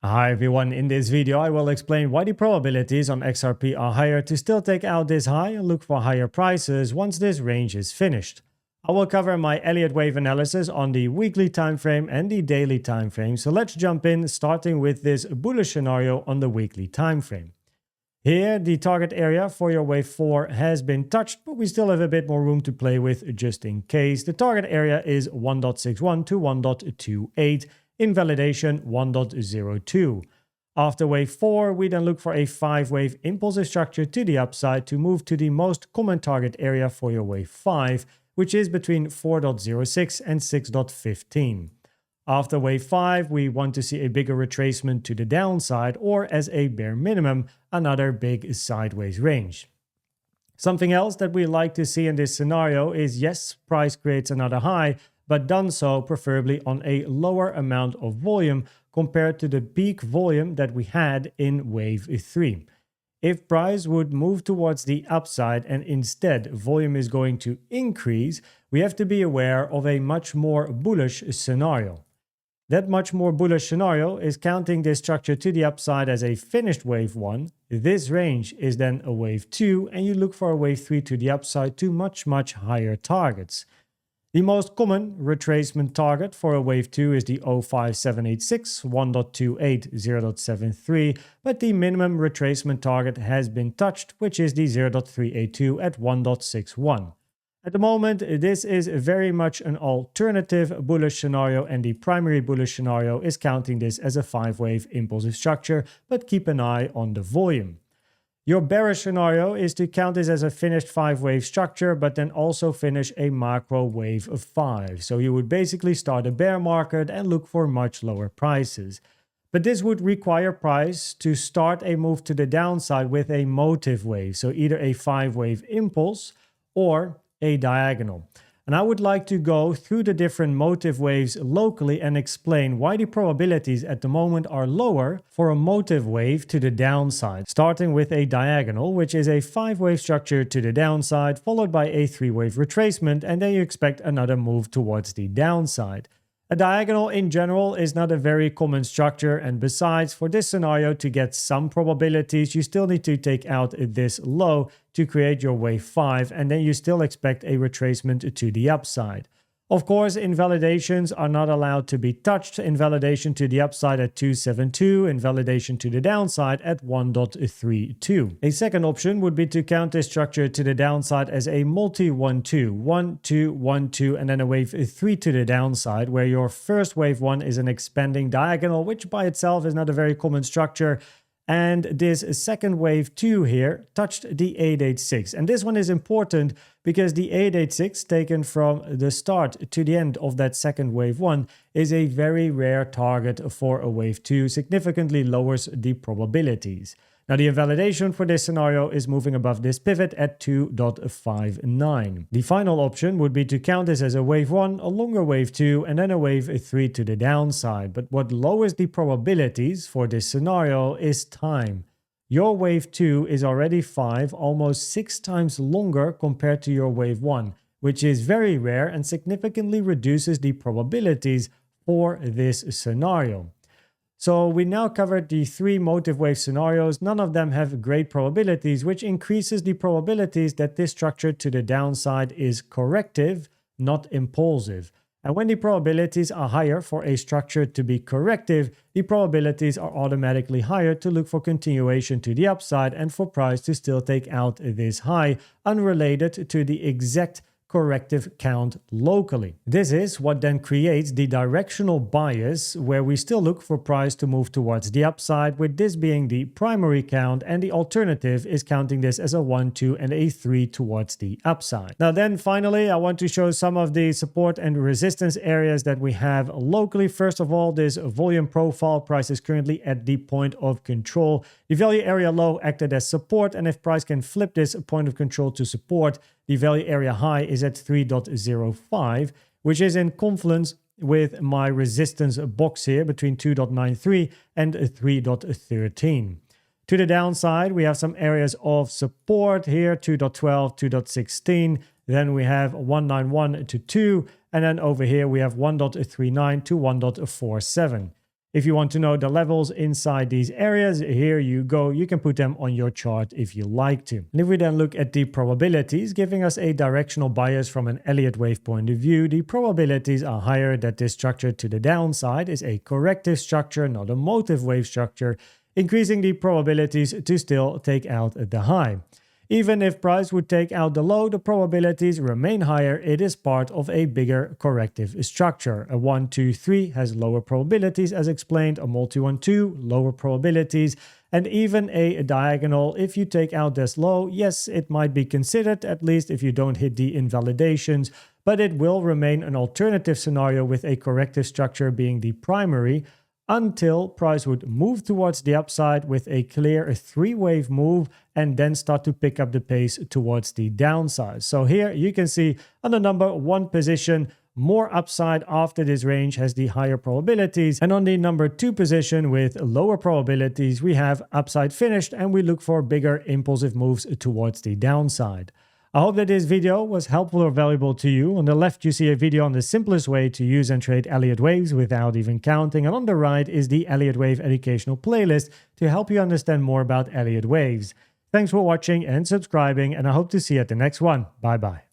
Hi everyone, in this video I will explain why the probabilities on XRP are higher to still take out this high and look for higher prices once this range is finished. I will cover my Elliott Wave analysis on the weekly time frame and the daily time frame, so let's jump in starting with this bullish scenario on the weekly time frame. Here the target area for your wave 4 has been touched, but we still have a bit more room to play with just in case. The target area is 1.61 to 1.28. Invalidation 1.02. After wave 4, we then look for a 5-wave impulsive structure to the upside to move to the most common target area for your wave 5, which is between 4.06 and 6.15. After wave 5, we want to see a bigger retracement to the downside, or as a bare minimum, another big sideways range. Something else that we like to see in this scenario is, yes, price creates another high, but done so preferably on a lower amount of volume compared to the peak volume that we had in wave 3. If price would move towards the upside and instead volume is going to increase, we have to be aware of a much more bullish scenario. That much more bullish scenario is counting this structure to the upside as a finished wave 1. This range is then a wave 2, and you look for a wave 3 to the upside to much higher targets. The most common retracement target for a wave 2 is the 05786, 1.28, 0.73, but the minimum retracement target has been touched, which is the 0.382 at 1.61. At the moment, this is very much an alternative bullish scenario, and the primary bullish scenario is counting this as a 5-wave impulsive structure, but keep an eye on the volume. Your bearish scenario is to count this as a finished 5-wave structure, but then also finish a macro wave of 5. So you would basically start a bear market and look for much lower prices. But this would require price to start a move to the downside with a motive wave. So either a 5-wave impulse or a diagonal. And I would like to go through the different motive waves locally and explain why the probabilities at the moment are lower for a motive wave to the downside, starting with a diagonal, which is a 5-wave structure to the downside, followed by a 3-wave retracement, and then you expect another move towards the downside. A diagonal in general is not a very common structure, and besides, for this scenario to get some probabilities, you still need to take out this low to create your wave 5, and then you still expect a retracement to the upside. Of course, invalidations are not allowed to be touched. Invalidation to the upside at 272, invalidation to the downside at 1.32. A second option would be to count this structure to the downside as a multi-1-2, 1-2, 1-2, and then a wave 3 to the downside, where your first wave 1 is an expanding diagonal, which by itself is not a very common structure. And this second wave 2 here touched the 886. And this one is important because the 886 taken from the start to the end of that second wave 1 is a very rare target for a wave 2, significantly lowers the probabilities. Now the invalidation for this scenario is moving above this pivot at 2.59. The final option would be to count this as a wave 1, a longer wave 2, and then a wave 3 to the downside. But what lowers the probabilities for this scenario is time. Your wave 2 is already 5, almost 6 times longer compared to your wave 1, which is very rare and significantly reduces the probabilities for this scenario. So we now covered the 3 motive wave scenarios. None of them have great probabilities, which increases the probabilities that this structure to the downside is corrective, not impulsive. And when the probabilities are higher for a structure to be corrective, the probabilities are automatically higher to look for continuation to the upside and for price to still take out this high, unrelated to the exact corrective count locally. This is what then creates the directional bias, where we still look for price to move towards the upside, with this being the primary count, and the alternative is counting this as a 1, 2, and a 3 towards the upside. Now then finally, I want to show some of the support and resistance areas that we have locally. First of all, this volume profile price is currently at the point of control. The value area low acted as support, and if price can flip this point of control to support, the value area high is at 3.05, which is in confluence with my resistance box here between 2.93 and 3.13. To the downside, we have some areas of support here, 2.12, 2.16. Then we have 191 to 2. And then over here, we have 1.39 to 1.47. If you want to know the levels inside these areas, here you go. You can put them on your chart if you like to. And if we then look at the probabilities, giving us a directional bias from an Elliott Wave point of view, the probabilities are higher that this structure to the downside is a corrective structure, not a motive wave structure, increasing the probabilities to still take out the high. Even if price would take out the low, the probabilities remain higher. It is part of a bigger corrective structure. A 1, 2, 3 has lower probabilities as explained, a multi 1, 2 lower probabilities, and even a diagonal. If you take out this low, yes, it might be considered, at least if you don't hit the invalidations, but it will remain an alternative scenario with a corrective structure being the primary, until price would move towards the upside with a clear 3-wave move and then start to pick up the pace towards the downside. So here you can see on the number 1 position, more upside after this range has the higher probabilities, and on the number 2 position with lower probabilities, we have upside finished and we look for bigger impulsive moves towards the downside. I hope that this video was helpful or valuable to you. On the left, you see a video on the simplest way to use and trade Elliott Waves without even counting. And on the right is the Elliott Wave educational playlist to help you understand more about Elliott Waves. Thanks for watching and subscribing, and I hope to see you at the next one. Bye bye.